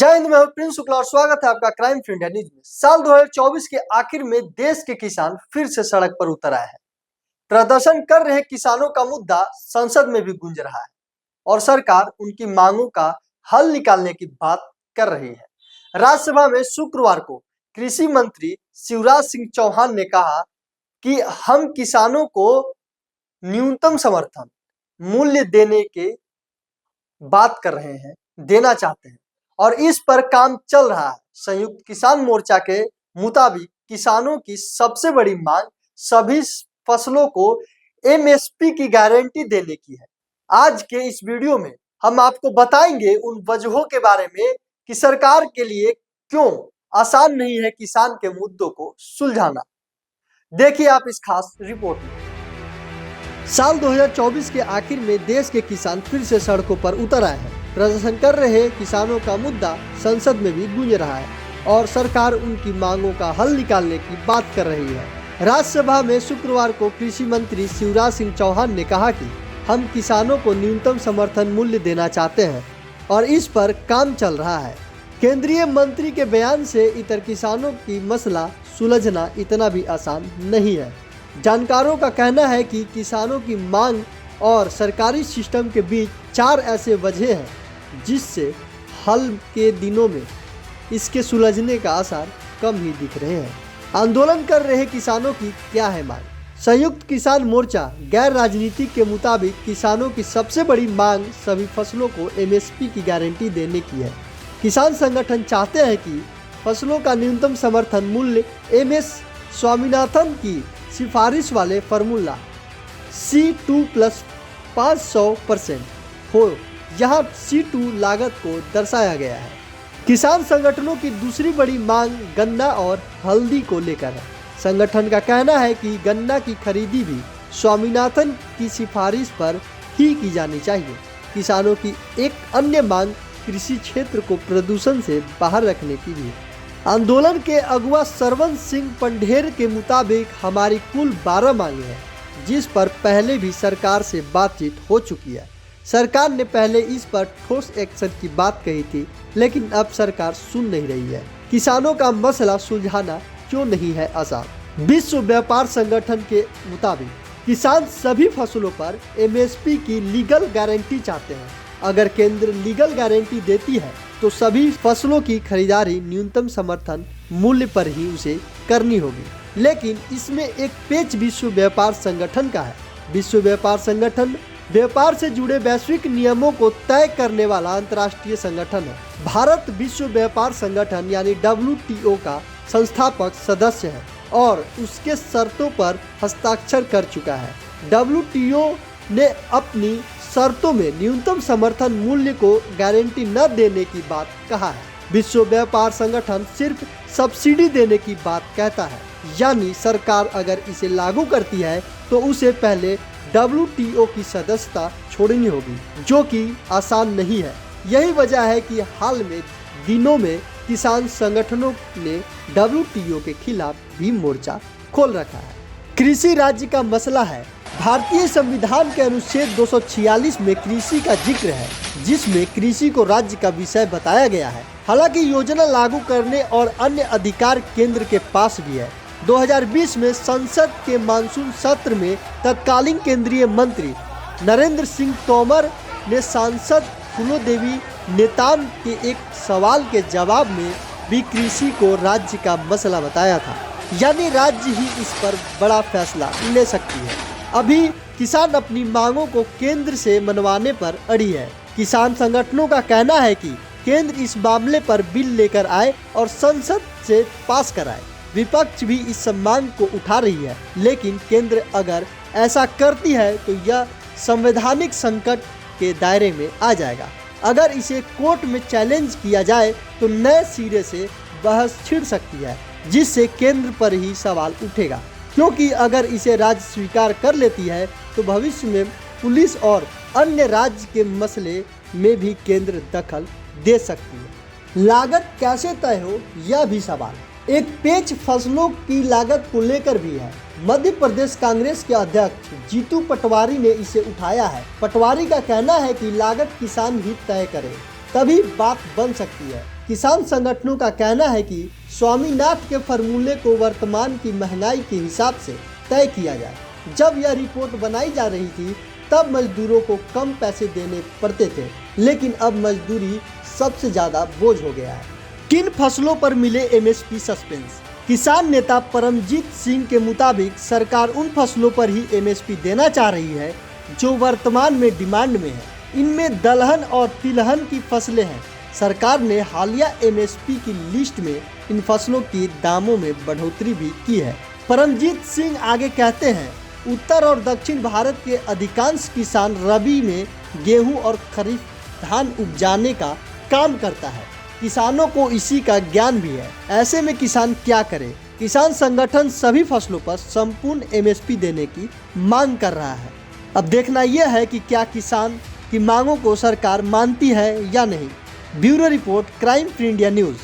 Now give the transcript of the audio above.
जय हिंद। मैं हूं प्रिंस शुक्ला और स्वागत है आपका क्राइम फ्री इंडिया न्यूज में। साल 2024 के आखिर में देश के किसान फिर से सड़क पर उतर आए हैं। प्रदर्शन कर रहे किसानों का मुद्दा संसद में भी गूंज रहा है और सरकार उनकी मांगों का हल निकालने की बात कर रही है। राज्यसभा में शुक्रवार को कृषि मंत्री शिवराज सिंह चौहान ने कहा कि हम किसानों को न्यूनतम समर्थन मूल्य देने की बात कर रहे हैं, देना चाहते हैं और इस पर काम चल रहा है। संयुक्त किसान मोर्चा के मुताबिक किसानों की सबसे बड़ी मांग सभी फसलों को एमएसपी की गारंटी देने की है। आज के इस वीडियो में हम आपको बताएंगे उन वजहों के बारे में कि सरकार के लिए क्यों आसान नहीं है किसान के मुद्दों को सुलझाना। देखिए आप इस खास रिपोर्ट में। साल 2024 के आखिर में देश के किसान फिर से सड़कों पर उतर आए हैं। प्रदर्शन कर रहे किसानों का मुद्दा संसद में भी गूंज रहा है और सरकार उनकी मांगों का हल निकालने की बात कर रही है। राज्यसभा में शुक्रवार को कृषि मंत्री शिवराज सिंह चौहान ने कहा कि हम किसानों को न्यूनतम समर्थन मूल्य देना चाहते हैं और इस पर काम चल रहा है। केंद्रीय मंत्री के बयान से इतर किसानों की मसला सुलझना इतना भी आसान नहीं है। जानकारों का कहना है कि किसानों की मांग और सरकारी सिस्टम के बीच 4 ऐसे वजह हैं जिससे हल के दिनों में इसके सुलझने का आसार कम ही दिख रहे हैं। आंदोलन कर रहे किसानों की क्या है मांग? संयुक्त किसान मोर्चा गैर राजनीतिक के मुताबिक किसानों की सबसे बड़ी मांग सभी फसलों को एमएसपी की गारंटी देने की है। किसान संगठन चाहते हैं कि फसलों का न्यूनतम समर्थन मूल्य एमएस स्वामीनाथन की सिफारिश वाले फार्मूला C2 प्लस 500% हो। यहाँ C2 लागत को दर्शाया गया है। किसान संगठनों की दूसरी बड़ी मांग गन्ना और हल्दी को लेकर है। संगठन का कहना है कि गन्ना की खरीदी भी स्वामीनाथन की सिफारिश पर ही की जानी चाहिए। किसानों की एक अन्य मांग कृषि क्षेत्र को प्रदूषण से बाहर रखने की भी है। आंदोलन के अगुवा सरवन सिंह पंढेर के मुताबिक हमारी कुल 12 मांगे हैं जिस पर पहले भी सरकार से बातचीत हो चुकी है। सरकार ने पहले इस पर ठोस एक्शन की बात कही थी लेकिन अब सरकार सुन नहीं रही है। किसानों का मसला सुलझाना क्यों नहीं है आसान? विश्व व्यापार संगठन के मुताबिक किसान सभी फसलों पर एमएसपी की लीगल गारंटी चाहते हैं। अगर केंद्र लीगल गारंटी देती है तो सभी फसलों की खरीदारी न्यूनतम समर्थन मूल्य पर ही उसे करनी होगी। लेकिन इसमें एक पेच विश्व व्यापार संगठन का है। विश्व व्यापार संगठन व्यापार से जुड़े वैश्विक नियमों को तय करने वाला अंतर्राष्ट्रीय संगठन है। भारत विश्व व्यापार संगठन यानी WTO का संस्थापक सदस्य है और उसके शर्तों पर हस्ताक्षर कर चुका है। WTO ने अपनी शर्तों में न्यूनतम समर्थन मूल्य को गारंटी न देने की बात कहा है। विश्व व्यापार संगठन सिर्फ सब्सिडी देने की बात कहता है, यानी सरकार अगर इसे लागू करती है तो उसे पहले WTO की सदस्यता छोड़नी होगी, जो कि आसान नहीं है। यही वजह है कि हाल में दिनों में किसान संगठनों ने WTO के खिलाफ भी मोर्चा खोल रखा है। कृषि राज्य का मसला है। भारतीय संविधान के अनुच्छेद 246 में कृषि का जिक्र है जिसमें कृषि को राज्य का विषय बताया गया है। हालांकि योजना लागू करने और अन्य अधिकार केंद्र के पास भी है। 2020 में संसद के मानसून सत्र में तत्कालीन केंद्रीय मंत्री नरेंद्र सिंह तोमर ने सांसद फूलोदेवी नेताम के एक सवाल के जवाब में भी कृषि को राज्य का मसला बताया था, यानी राज्य ही इस पर बड़ा फैसला ले सकती है। अभी किसान अपनी मांगों को केंद्र से मनवाने पर अड़ी है। किसान संगठनों का कहना है कि केंद्र इस मामले पर बिल लेकर आए और संसद से पास कराए। विपक्ष भी इस मांग को उठा रही है, लेकिन केंद्र अगर ऐसा करती है तो यह संवैधानिक संकट के दायरे में आ जाएगा। अगर इसे कोर्ट में चैलेंज किया जाए तो नए सिरे से बहस छिड़ सकती है, जिससे केंद्र पर ही सवाल उठेगा, क्योंकि अगर इसे राज्य स्वीकार कर लेती है तो भविष्य में पुलिस और अन्य राज्य के मसले में भी केंद्र दखल दे सकती है। लागत कैसे तय हो, यह भी सवाल। एक पेच फसलों की लागत को लेकर भी है। मध्य प्रदेश कांग्रेस के अध्यक्ष जीतू पटवारी ने इसे उठाया है। पटवारी का कहना है कि लागत किसान ही तय करे। तभी बात बन सकती है। किसान संगठनों का कहना है कि स्वामीनाथन के फॉर्मूले को वर्तमान की महंगाई के हिसाब से तय किया जाए। जब यह रिपोर्ट बनाई जा रही थी तब मजदूरों को कम पैसे देने पड़ते थे, लेकिन अब मजदूरी सबसे ज्यादा बोझ हो गया है। किन फसलों पर मिले एमएसपी सस्पेंस? किसान नेता परमजीत सिंह के मुताबिक सरकार उन फसलों पर ही एमएसपी देना चाह रही है जो वर्तमान में डिमांड में है। इनमें दलहन और तिलहन की फसलें हैं। सरकार ने हालिया एमएसपी की लिस्ट में इन फसलों की दामों में बढ़ोतरी भी की है। परमजीत सिंह आगे कहते हैं, उत्तर और दक्षिण भारत के अधिकांश किसान रबी में गेहूं और खरीफ धान उपजाने का काम करता है। किसानों को इसी का ज्ञान भी है। ऐसे में किसान क्या करे? किसान संगठन सभी फसलों पर संपूर्ण एमएसपी देने की मांग कर रहा है। अब देखना यह है कि क्या किसान की मांगों को सरकार मानती है या नहीं। Bureau report, crime free India news.